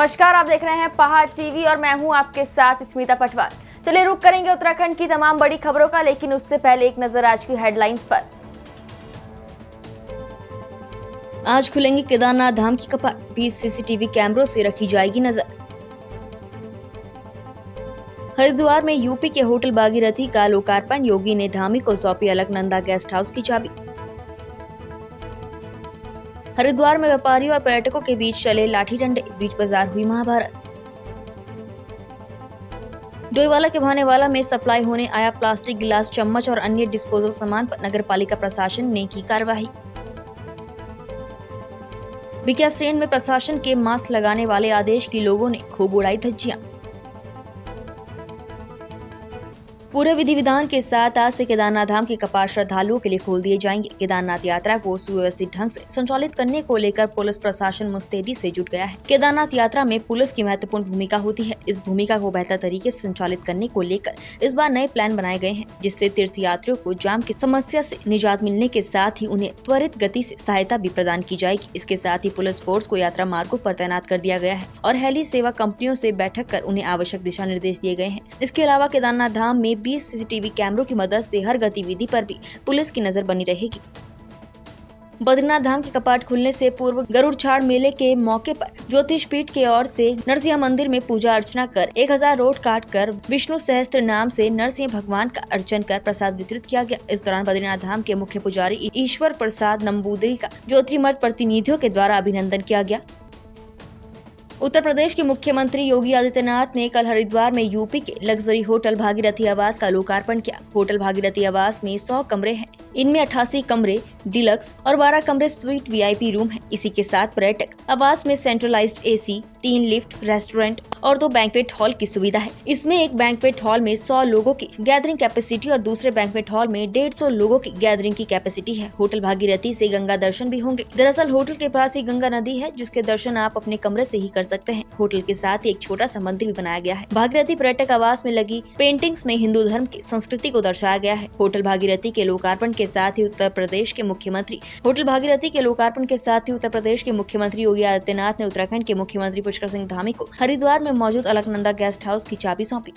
नमस्कार, आप देख रहे हैं पहाड़ टीवी और मैं हूं आपके साथ स्मिता पटवार। चलिए रुक करेंगे उत्तराखंड की तमाम बड़ी खबरों का, लेकिन उससे पहले एक नजर आज की हेडलाइंस पर। आज खुलेंगे केदारनाथ धाम की कपाट, 20 सीसीटीवी कैमरों से रखी जाएगी नजर। हरिद्वार में यूपी के होटल भागीरथी का लोकार्पण, योगी ने धामी को सौंपी अलकनंदा गेस्ट हाउस की चाबी। हरिद्वार में व्यापारियों और पर्यटकों के बीच चले लाठी डंडे, बीच बाजार हुई महाभारत। डोईवाला के भानेवाला में सप्लाई होने आया प्लास्टिक गिलास, चम्मच और अन्य डिस्पोजल सामान पर नगर पालिका प्रशासन ने की कार्रवाई। भिकियासेन में प्रशासन के मास्क लगाने वाले आदेश की लोगों ने खूब उड़ाई धज्जियां। पूरे विधि विधान के साथ आज से केदारनाथ धाम के कपाट श्रद्धालुओं के लिए खोल दिए जाएंगे। केदारनाथ यात्रा को सुव्यवस्थित ढंग से संचालित करने को लेकर पुलिस प्रशासन मुस्तैदी से जुट गया है। केदारनाथ यात्रा में पुलिस की महत्वपूर्ण भूमिका होती है। इस भूमिका को बेहतर तरीके से संचालित करने को लेकर इस बार नए प्लान बनाए गए हैं, जिससे तीर्थयात्रियों को जाम की समस्या से निजात मिलने के साथ ही उन्हें त्वरित गति से सहायता भी प्रदान की जाएगी। इसके साथ ही पुलिस फोर्स को यात्रा मार्गों पर तैनात कर दिया गया है और हेली सेवा कंपनियों से बैठक कर उन्हें आवश्यक दिशा निर्देश दिए गए हैं। इसके अलावा केदारनाथ धाम में 20 सीसीटीवी कैमरों की मदद से हर गतिविधि पर भी पुलिस की नजर बनी रहेगी। बद्रीनाथ धाम के कपाट खुलने से पूर्व गरुड़छाड़ मेले के मौके पर ज्योतिष पीठ के ओर से नरसिंह मंदिर में पूजा अर्चना कर 1000 रोट काट कर विष्णु सहस्त्र नाम से नरसिंह भगवान का अर्चन कर प्रसाद वितरित किया गया। इस दौरान बद्रीनाथ धाम के मुख्य पुजारी ईश्वर प्रसाद नंबूदरी का ज्योतिर्मठ प्रतिनिधियों के द्वारा अभिनंदन किया गया। उत्तर प्रदेश के मुख्यमंत्री योगी आदित्यनाथ ने कल हरिद्वार में यूपी के लग्जरी होटल भागीरथी आवास का लोकार्पण किया। होटल भागीरथी आवास में 100 कमरे हैं। इनमें 88 कमरे डिलक्स और 12 कमरे स्वीट वीआईपी रूम हैं। इसी के साथ पर्यटक आवास में सेंट्रलाइज्ड एसी, 3 लिफ्ट, रेस्टोरेंट और 2 बैंक्वेट हॉल की सुविधा है। इसमें एक बैंक्वेट हॉल में 100 लोगों की गैदरिंग कैपेसिटी और दूसरे बैंक्वेट हॉल में 150 लोगों की गैदरिंग की कैपेसिटी है। होटल भागीरथी से गंगा दर्शन भी होंगे। दरअसल होटल के पास ही गंगा नदी है, जिसके दर्शन आप अपने कमरे से ही कर सकते हैं। होटल के साथ ही एक छोटा सा मंदिर भी बनाया गया है। भागीरथी पर्यटक आवास में लगी पेंटिंग्स में हिंदू धर्म की संस्कृति को दर्शाया गया है। होटल भागीरथी के लोकार्पण के साथ ही उत्तर प्रदेश के मुख्यमंत्री योगी आदित्यनाथ ने उत्तराखंड के मुख्यमंत्री पुष्कर सिंह धामी को हरिद्वार में मौजूद अलकनंदा गेस्ट हाउस की चाबी सौंपी।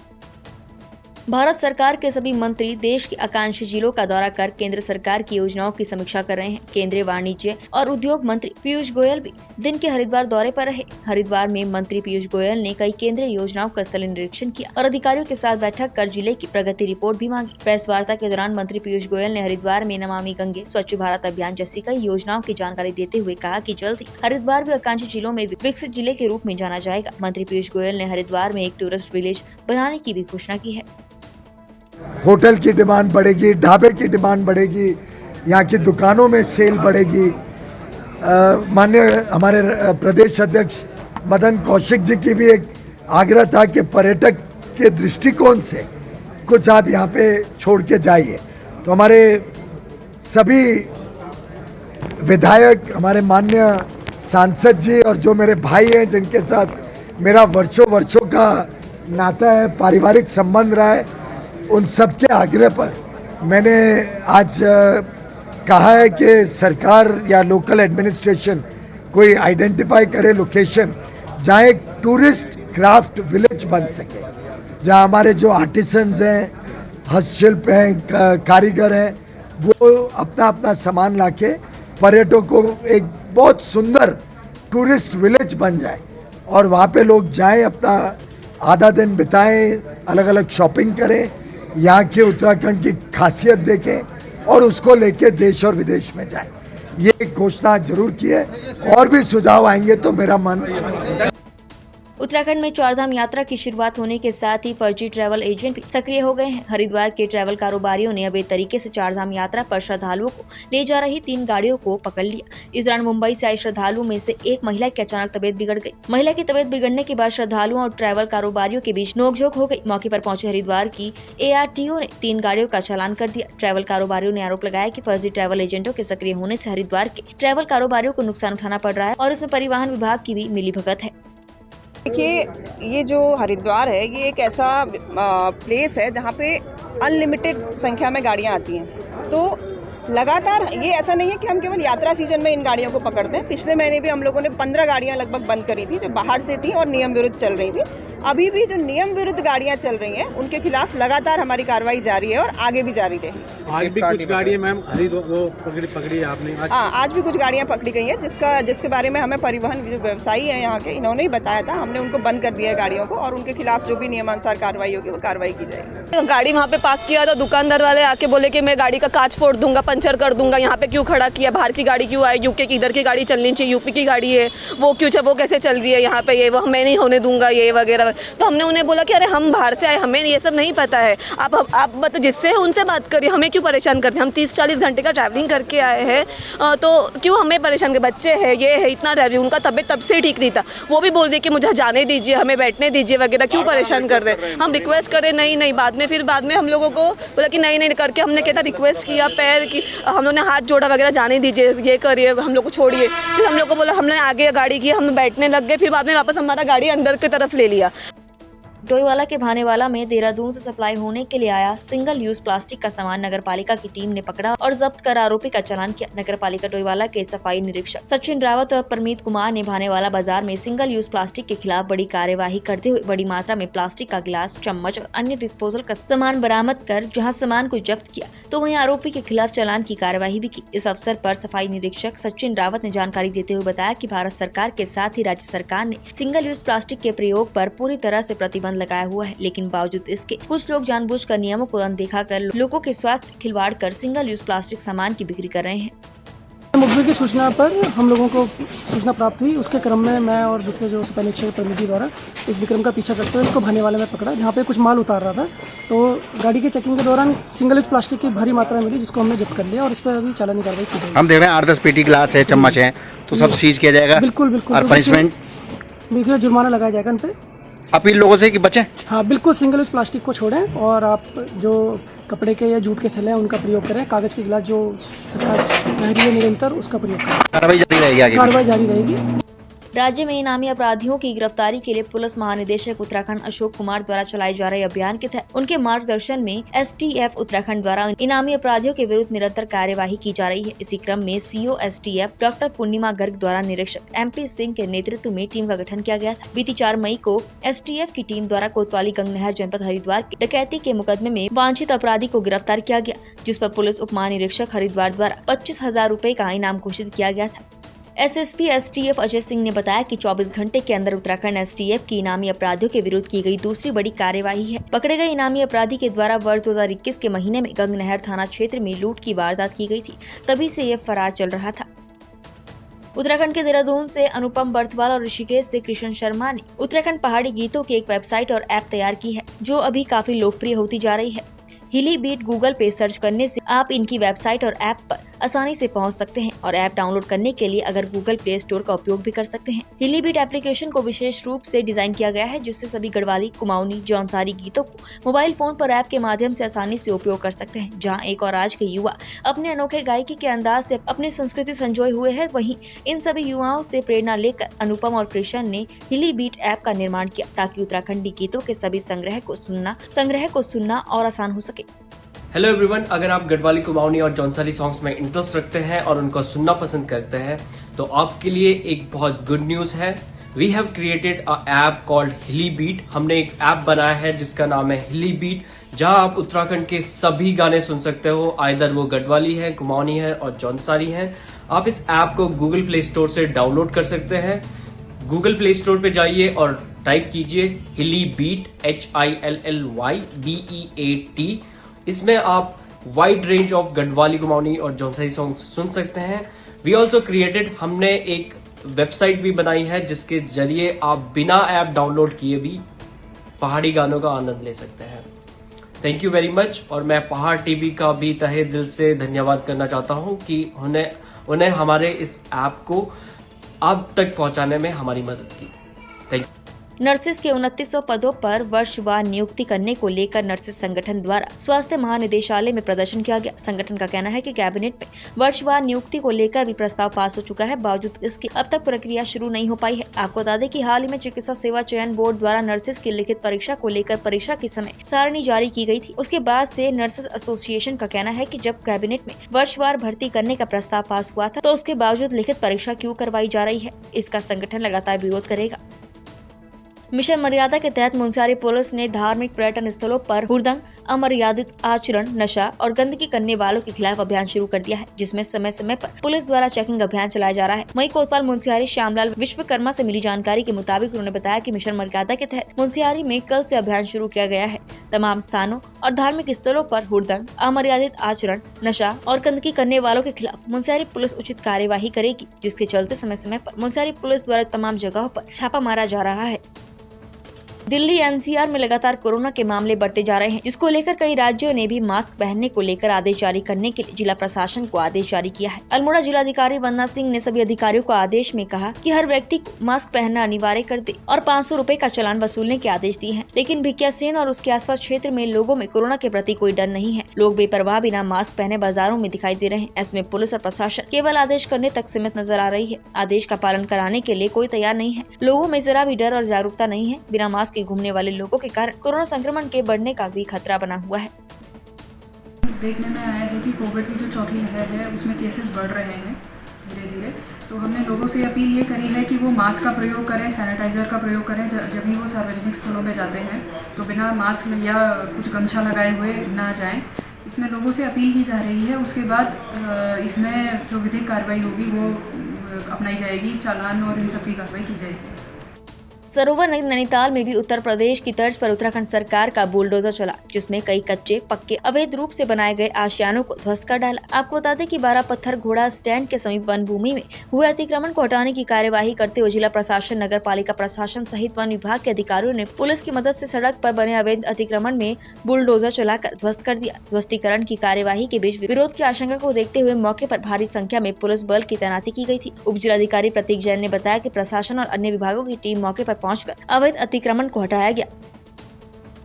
भारत सरकार के सभी मंत्री देश के आकांक्षी जिलों का दौरा कर केंद्र सरकार की योजनाओं की समीक्षा कर रहे हैं। केंद्रीय वाणिज्य और उद्योग मंत्री पीयूष गोयल भी दिन के हरिद्वार दौरे पर रहे। हरिद्वार में मंत्री पीयूष गोयल ने कई केंद्रीय योजनाओं का स्थलीय निरीक्षण किया और अधिकारियों के साथ बैठक कर जिले की प्रगति रिपोर्ट भी मांगी। प्रेस वार्ता के दौरान मंत्री पीयूष गोयल ने हरिद्वार में नमामि गंगे, स्वच्छ भारत अभियान जैसी कई योजनाओं की जानकारी देते हुए कहा कि जल्द ही हरिद्वार भी आकांक्षी जिलों में विकसित जिले के रूप में जाना जाएगा। मंत्री पीयूष गोयल ने हरिद्वार में एक टूरिस्ट विलेज बनाने की भी घोषणा की है। होटल की डिमांड बढ़ेगी, ढाबे की डिमांड बढ़ेगी, यहाँ की दुकानों में सेल बढ़ेगी। माननीय हमारे प्रदेश अध्यक्ष मदन कौशिक जी की भी एक आग्रह था कि पर्यटक के दृष्टिकोण से कुछ आप यहाँ पे छोड़ के जाइए। तो हमारे सभी विधायक, हमारे माननीय सांसद जी और जो मेरे भाई हैं जिनके साथ मेरा वर्षों का नाता है, पारिवारिक संबंध रहा है, उन सब के आग्रह पर मैंने आज कहा है कि सरकार या लोकल एडमिनिस्ट्रेशन कोई आइडेंटिफाई करे लोकेशन जहाँ एक टूरिस्ट क्राफ्ट विलेज बन सके, जहाँ हमारे जो आर्टिसंस हैं, हस्तशिल्प हैं, कारीगर हैं, वो अपना अपना सामान लाके पर्यटकों को एक बहुत सुंदर टूरिस्ट विलेज बन जाए और वहाँ पे लोग जाएं, अपना आधा दिन बिताएं, अलग अलग शॉपिंग करें, यहाँ के उत्तराखंड की खासियत देखें और उसको लेके देश और विदेश में जाएं। ये घोषणा जरूर की है। और भी सुझाव आएंगे तो मेरा मन। उत्तराखंड में चारधाम यात्रा की शुरुआत होने के साथ ही फर्जी ट्रैवल एजेंट भी सक्रिय हो गए हैं। हरिद्वार के ट्रैवल कारोबारियों ने अवैध तरीके से चारधाम यात्रा पर श्रद्धालुओं को ले जा रही 3 गाड़ियों को पकड़ लिया। इस दौरान मुंबई से आई श्रद्धालुओं में से एक महिला की अचानक तबीयत बिगड़ गई। महिला की तबीयत बिगड़ने के बाद श्रद्धालुओं और ट्रैवल कारोबारियों के बीच नोकझोंक हो गई। मौके पर पहुंचे हरिद्वार की ARTO ने 3 गाड़ियों का चालान कर दिया। ट्रैवल कारोबारियों ने आरोप लगाया कि फर्जी ट्रैवल एजेंटों के सक्रिय होने से हरिद्वार के ट्रैवल कारोबारियों को नुकसान उठाना पड़ रहा है और इसमें परिवहन विभाग की भी मिलीभगत है। देखिए, ये जो हरिद्वार है ये एक ऐसा प्लेस है जहाँ पे अनलिमिटेड संख्या में गाड़ियाँ आती हैं। तो लगातार ये ऐसा नहीं है कि हम केवल यात्रा सीजन में इन गाड़ियों को पकड़ते हैं। पिछले महीने भी हम लोगों ने 15 गाड़ियां लगभग बंद करी थी जो बाहर से थी और नियम विरुद्ध चल रही थी। अभी भी जो नियम विरुद्ध गाड़ियां चल रही हैं उनके खिलाफ लगातार हमारी कार्रवाई जारी है और आगे भी जारी रहेगी। आज भी कुछ गाड़ियां मैम पकड़ी है आपने? हाँ, आज भी कुछ गाड़ियां पकड़ी गई हैं जिसके बारे में हमें परिवहन जो व्यवसायी है यहाँ के, इन्होंने ही बताया था। हमने उनको बंद कर दिया है गाड़ियों को और उनके खिलाफ जो भी नियमानुसार कार्रवाई होगी वो कार्रवाई की जाएगी। गाड़ी वहाँ पे पार्क किया तो दुकानदार वाले आके बोले कि मैं गाड़ी का कांच फोड़ दूंगा, पंचर कर दूंगा। यहाँ पे क्यों खड़ा किया? बाहर की गाड़ी क्यों आई? यूके की इधर की गाड़ी चलनी चाहिए, यूपी की गाड़ी है वो क्यों, वो कैसे चल रही है यहाँ पे, ये वो मैं नहीं होने दूंगा ये वगैरह। तो हमने उन्हें बोला कि अरे हम बाहर से आए, हमें ये सब नहीं पता है। आप मतलब जिससे उनसे बात करिए, हमें क्यों परेशान करते हैं? हम 30-40 घंटे का ट्रैवलिंग करके आए हैं तो क्यों हमें परेशान कर? बच्चे हैं, ये है, इतना ट्रैवलिंग, उनका तबीयत तब से ठीक नहीं था। वो भी बोल दिए कि मुझे जाने दीजिए, हमें बैठने दीजिए वगैरह, क्यों परेशान कर रहे हैं? हम रिक्वेस्ट करें, नहीं बाद में हम लोगों को बोला कि नहीं करके हमने कहता रिक्वेस्ट किया, पैर की हम लोगों ने हाथ जोड़ा वगैरह, जाने दीजिए, ये करिए, हम लोग को छोड़िए। फिर हम लोग को बोला, हमने आगे गाड़ी की, हम बैठने लग गए। फिर बाद में वापस हमारा गाड़ी अंदर की तरफ ले लिया। डोईवाला के भानेवाला में देहरादून से सप्लाई होने के लिए आया सिंगल यूज प्लास्टिक का सामान नगरपालिका की टीम ने पकड़ा और जब्त कर आरोपी का चालान किया। नगरपालिका डोईवाला के सफाई निरीक्षक सचिन रावत और परमीत कुमार ने भानेवाला बाजार में सिंगल यूज प्लास्टिक के खिलाफ बड़ी कार्यवाही करते हुए बड़ी मात्रा में प्लास्टिक का गिलास, चम्मच और अन्य डिस्पोजल का सामान बरामद कर जहां सामान को जब्त किया तो वहीं आरोपी के खिलाफ चालान की कार्यवाही भी की। इस अवसर पर सफाई निरीक्षक सचिन रावत ने जानकारी देते हुए बताया कि भारत सरकार के साथ ही राज्य सरकार ने सिंगल यूज प्लास्टिक के प्रयोग पर पूरी तरह से प्रतिबंध लगाया हुआ है, लेकिन बावजूद इसके कुछ लोग जानबूझकर नियमों को अनदेखा कर लोगों के स्वास्थ्य से खिलवाड़ कर सिंगल यूज प्लास्टिक सामान की बिक्री कर रहे हैं। मुखबिर की सूचना पर हम लोगों को सूचना प्राप्त हुई। उसके क्रम में मैं और दूसरे जो सफाई निरीक्षक प्रतिनिधि द्वारा इस विक्रम का पीछा करते हुए इसको भानेवाला में पकड़ा, जहाँ पे कुछ माल उतार रहा था। तो गाड़ी के चेकिंग के दौरान सिंगल यूज प्लास्टिक की भारी मात्रा मिली, जिसको हमने जब्त कर लिया और इस पर अभी चालानी कार्रवाई की जाएगी। हम देख रहे हैं 8-10 पेटी गिलास है, चम्मच है, तो सब सीज किया जाएगा। बिल्कुल और पनिशमेंट बिल्कुल जुर्माना लगाया जाएगा इन पे। अपील लोगों से कि बचें। हाँ, बिल्कुल सिंगल यूज प्लास्टिक को छोड़ें और आप जो कपड़े के या जूट के थैले हैं उनका प्रयोग करें। कागज के गिलास जो सरकार कह रही है निरंतर, उसका प्रयोग करें। कार्रवाई जारी रहेगी आगे। कार्रवाई जारी रहेगी। राज्य में इनामी अपराधियों की गिरफ्तारी के लिए पुलिस महानिदेशक उत्तराखंड अशोक कुमार द्वारा चलाए जा रहे अभियान के तहत उनके मार्गदर्शन में STF उत्तराखंड द्वारा इनामी अपराधियों के विरुद्ध निरंतर कार्यवाही की जा रही है। इसी क्रम में CO STF डॉक्टर पूर्णिमा गर्ग द्वारा निरीक्षक MP सिंह के नेतृत्व में टीम का गठन किया गया था। बीती 4 मई को STF की टीम द्वारा कोतवाली गंगनहर जनपद हरिद्वार की डकैती के मुकदमे में वांछित अपराधी को गिरफ्तार किया गया, जिस पर पुलिस उप महानिरीक्षक हरिद्वार द्वारा 25,000 रूपए का इनाम घोषित किया गया था। SSP STF अजय सिंह ने बताया कि 24 घंटे के अंदर उत्तराखंड STF की इनामी अपराधियों के विरुद्ध की गई दूसरी बड़ी कार्यवाही है। पकड़े गए इनामी अपराधी के द्वारा वर्ष 2021 के महीने में गंगनहर थाना क्षेत्र में लूट की वारदात की गई थी, तभी से ये फरार चल रहा था। उत्तराखंड के देहरादून से अनुपम बर्थवाल और ऋषिकेश से कृष्ण शर्मा ने उत्तराखंड पहाड़ी गीतों की एक वेबसाइट और ऐप तैयार की है, जो अभी काफी लोकप्रिय होती जा रही है। हिली बीट गूगल पे सर्च करने से आप इनकी वेबसाइट और ऐप पर आसानी से पहुंच सकते हैं और ऐप डाउनलोड करने के लिए अगर गूगल प्ले स्टोर का उपयोग भी कर सकते हैं। हिली बीट एप्लीकेशन को विशेष रूप से डिजाइन किया गया है, जिससे सभी गढ़वाली, कुमाऊनी, जौनसारी गीतों को मोबाइल फोन पर ऐप के माध्यम से आसानी से उपयोग कर सकते हैं। जहां एक और आज के युवा अपने अनोखे गायकी के अंदाज से अपनी संस्कृति संजोए हुए हैं, वहीं इन सभी युवाओं से प्रेरणा लेकर अनुपम और कृष्ण ने हिली बीट ऐप का निर्माण किया, ताकि उत्तराखंडी गीतों के सभी संग्रह को सुनना और आसान हो सके। हेलो एवरीवन, अगर आप गढ़वाली, कुमाऊनी और जौनसारी सॉन्ग्स में इंटरेस्ट रखते हैं और उनको सुनना पसंद करते हैं तो आपके लिए एक बहुत गुड न्यूज़ है। We have created a app called Hilly Beat. हमने एक ऐप बनाया है जिसका नाम है हिली बीट, जहां आप उत्तराखंड के सभी गाने सुन सकते हो, आइदर वो गढ़वाली है, कुमाऊनी है और जौनसारी हैं। आप इस ऐप को गूगल प्ले स्टोर से डाउनलोड कर सकते हैं। गूगल प्ले स्टोर पे जाइए और टाइप कीजिए हिली बीट, HILLYBEAT। इसमें आप wide range of Garhwali, Kumaoni और जौनसारी सॉन्ग सुन सकते हैं। वी ऑल्सो क्रिएटेड, हमने एक वेबसाइट भी बनाई है जिसके जरिए आप बिना ऐप डाउनलोड किए भी पहाड़ी गानों का आनंद ले सकते हैं। Thank you very much. और मैं पहाड़ टीवी का भी तहे दिल से धन्यवाद करना चाहता हूं कि उन्हें हमारे इस ऐप को आप तक पहुंचाने में हमारी मदद की। Thank you. नर्सिस के 2900 पदों पर वर्षवार नियुक्ति करने को लेकर नर्सिस संगठन द्वारा स्वास्थ्य महानिदेशालय में प्रदर्शन किया गया। संगठन का कहना है कि कैबिनेट में वर्षवार नियुक्ति को लेकर भी प्रस्ताव पास हो चुका है, बावजूद इसकी अब तक प्रक्रिया शुरू नहीं हो पाई है। आपको बता दें कि हाल ही में चिकित्सा सेवा चयन बोर्ड द्वारा नर्सिस की लिखित परीक्षा को लेकर परीक्षा की समय सारणी जारी की गई थी। उसके बाद से नर्सिस एसोसिएशन का कहना है कि जब कैबिनेट में वर्षवार भर्ती करने का प्रस्ताव पास हुआ था तो उसके बावजूद लिखित परीक्षा क्यों करवाई जा रही है, इसका संगठन लगातार विरोध करेगा। मिशन मर्यादा के तहत मुंसियारी पुलिस ने धार्मिक पर्यटन स्थलों पर हुड़दंग, अमर्यादित आचरण, नशा और गंदगी करने वालों के खिलाफ अभियान शुरू कर दिया है, जिसमें समय समय पर पुलिस द्वारा चेकिंग अभियान चलाया जा रहा है। वहीं कोतवाल मुंसियारी श्यामलाल विश्वकर्मा से मिली जानकारी के मुताबिक उन्होंने बताया कि मिशन मर्यादा के तहत मुंसियारी में कल से अभियान शुरू किया गया है। तमाम स्थानों और धार्मिक स्थलों पर हुड़दंग, अमर्यादित आचरण, नशा और गंदगी करने वालों के खिलाफ मुंसियारी पुलिस उचित कार्यवाही करेगी, जिसके चलते समय समय पर मुंसियारी पुलिस द्वारा तमाम जगहों पर छापा मारा जा रहा है। दिल्ली एनसीआर में लगातार कोरोना के मामले बढ़ते जा रहे हैं, जिसको लेकर कई राज्यों ने भी मास्क पहनने को लेकर आदेश जारी करने के लिए जिला प्रशासन को आदेश जारी किया है। अल्मोड़ा जिलाधिकारी वंदना सिंह ने सभी अधिकारियों को आदेश में कहा कि हर व्यक्ति को मास्क पहनना अनिवार्य कर दे और 500 रुपए का चालान वसूलने के आदेश दिए हैं। लेकिन भिकियासेन और उसके आसपास क्षेत्र में लोगों में कोरोना के प्रति कोई डर नहीं है। लोग बेपरवाह बिना मास्क पहने बाजारों में दिखाई दे रहे हैं। ऐसे में पुलिस और प्रशासन केवल आदेश करने तक सीमित नजर आ रही है। आदेश का पालन कराने के लिए कोई तैयार नहीं है। लोगों में जरा भी डर और जागरूकता नहीं है। बिना मास्क के घूमने वाले लोगों के कारण कोरोना संक्रमण के बढ़ने का भी खतरा बना हुआ है। देखने में आया है कि कोविड की जो चौथी लहर है उसमें केसेस बढ़ रहे हैं धीरे धीरे। तो हमने लोगों से अपील ये करी है कि वो मास्क का प्रयोग करें, सैनिटाइज़र का प्रयोग करें। जब भी वो सार्वजनिक स्थलों में जाते हैं तो बिना मास्क या कुछ गमछा लगाए हुए ना जाएं। इसमें लोगों से अपील की जा रही है। उसके बाद इसमें जो विधिक कार्रवाई होगी वो अपनाई जाएगी, चालान और इन सब की कार्रवाई की जाएगी। सरोवर नैनीताल में भी उत्तर प्रदेश की तर्ज पर उत्तराखंड सरकार का बुलडोजर चला, जिसमें कई कच्चे पक्के अवैध रूप से बनाए गए आशियानों को ध्वस्त कर डाला। आपको बता दें कि 12 पत्थर घोड़ा स्टैंड के समीप वन भूमि में हुए अतिक्रमण को हटाने की कार्यवाही करते हुए जिला प्रशासन, नगर पालिका प्रशासन सहित वन विभाग के अधिकारियों ने पुलिस की मदद से सड़क पर बने अवैध अतिक्रमण में बुलडोजर चलाकर ध्वस्त कर दिया। ध्वस्तीकरण की कार्यवाही के बीच विरोध की आशंका को देखते हुए मौके पर भारी संख्या में पुलिस बल की तैनाती की गई थी। उप जिलाधिकारी प्रतीक जैन ने बताया कि प्रशासन और अन्य विभागों की टीम मौके पर पहुंचकर अवैध अतिक्रमण को हटाया गया।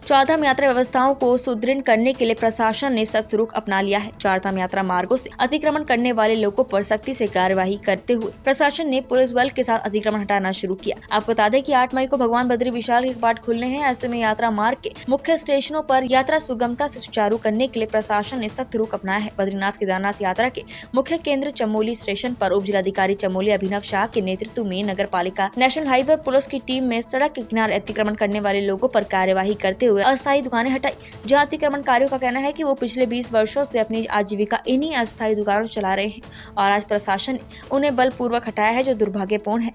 चारधाम यात्रा व्यवस्थाओं को सुदृढ़ करने के लिए प्रशासन ने सख्त रुख अपना लिया है। चारधाम यात्रा मार्गों से अतिक्रमण करने वाले लोगों पर सख्ती से कार्यवाही करते हुए प्रशासन ने पुलिस बल के साथ अतिक्रमण हटाना शुरू किया। आपको बता दें कि 8 मई को भगवान बद्री विशाल के कपाट खुलने हैं। ऐसे में यात्रा मार्ग के मुख्य स्टेशनों पर यात्रा सुगमता से सुचारू करने के लिए प्रशासन ने सख्त रुख अपनाया है। बद्रीनाथ केदारनाथ यात्रा के मुख्य केंद्र चमोली स्टेशन पर उप जिलाधिकारी चमोली अभिनव शाह के नेतृत्व में नगर पालिका, नेशनल हाईवे पुलिस की टीम में सड़क के किनारे अतिक्रमण करने वाले लोगों पर कार्यवाही करते हुए अस्थायी दुकानें हटाई। जहां अतिक्रमणकारियों का कहना है कि वो पिछले 20 वर्षों से अपनी आजीविका इन्हीं अस्थायी दुकानों से चला रहे हैं और आज प्रशासन ने उन्हें बलपूर्वक हटाया है, जो दुर्भाग्यपूर्ण है।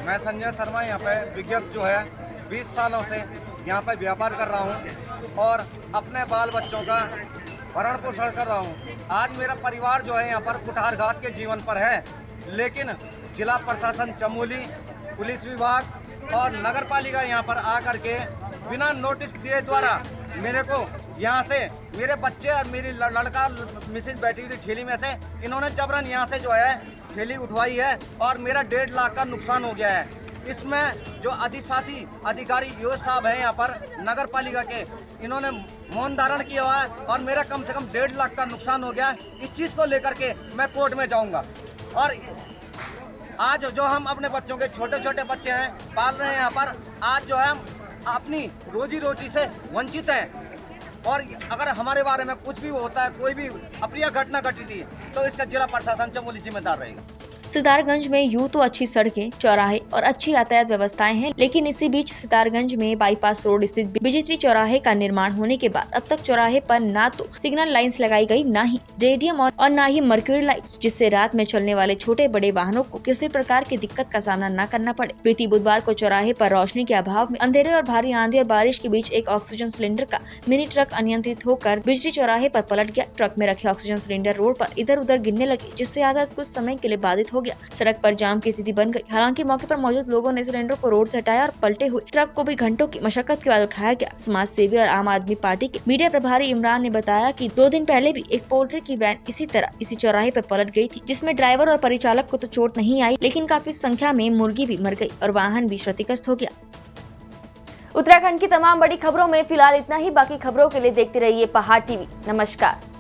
मैं संजय शर्मा यहाँ पे विगत जो है 20 सालों से यहाँ पे व्यापार कर रहा हूँ और अपने बाल बच्चों का भरण पोषण कर रहा हूँ। आज मेरा परिवार जो है यहाँ पर कुठारघात के जीवन पर है, लेकिन जिला प्रशासन चमोली, पुलिस विभाग और नगर पालिका यहाँ पर आकर के बिना नोटिस दिए द्वारा मेरे को यहाँ से, मेरे बच्चे और मेरी लड़का मिसेज बैठी हुई थी ठेली में से, इन्होंने जबरन यहाँ से जो है ठेली उठवाई है और मेरा 1.5 लाख का नुकसान हो गया है। इसमें जो अधिशासी अधिकारी योश साहब हैं यहाँ पर नगर पालिका के, इन्होंने मौन धारण किया हुआ है और मेरा कम से कम 1.5 लाख का नुकसान हो गया है। इस चीज़ को लेकर के मैं कोर्ट में जाऊँगा। और आज जो हम अपने बच्चों के छोटे छोटे बच्चे हैं पाल रहे हैं यहाँ पर, आज जो है हम अपनी रोजी रोटी से वंचित हैं और अगर हमारे बारे में कुछ भी होता है, कोई भी अप्रिय घटना घटी थी, तो इसका जिला प्रशासन चमोली जिम्मेदार रहेगा। सितारगंज में यूं तो अच्छी सड़कें, चौराहे और अच्छी यातायात व्यवस्थाएं हैं, लेकिन इसी बीच सितारगंज में बाईपास रोड स्थित बिजली चौराहे का निर्माण होने के बाद अब तक चौराहे पर ना तो सिग्नल लाइंस लगाई गई, ना ही रेडियम और ना ही मर्क्यूरी लाइट्स, जिससे रात में चलने वाले छोटे बड़े वाहनों को किसी प्रकार की दिक्कत का सामना न करना पड़े। बीती बुधवार को चौराहे पर रोशनी के अभाव में अंधेरे और भारी आंधी और बारिश के बीच एक ऑक्सीजन सिलेंडर का मिनी ट्रक अनियंत्रित होकर बिजली चौराहे पर पलट गया। ट्रक में रखे ऑक्सीजन सिलेंडर रोड पर इधर उधर गिरने लगे, जिससे यातायात कुछ समय के लिए बाधित हो हो गया। सड़क पर जाम की स्थिति बन गई। हालांकि मौके पर मौजूद लोगों ने सिलेंडर को रोड से हटाया और पलटे हुए ट्रक को भी घंटों की मशक्कत के बाद उठाया गया। समाज सेवी और आम आदमी पार्टी के मीडिया प्रभारी इमरान ने बताया कि 2 दिन पहले भी एक पोल्ट्री की वैन इसी तरह इसी चौराहे पर पलट गई थी, जिसमें ड्राइवर और परिचालक को तो चोट नहीं आई, लेकिन काफी संख्या में मुर्गी भी मर गई और वाहन भी क्षतिग्रस्त हो गया। उत्तराखंड की तमाम बड़ी खबरों में फिलहाल इतना ही। बाकी खबरों के लिए देखते रहिए पहाड़ टीवी। नमस्कार।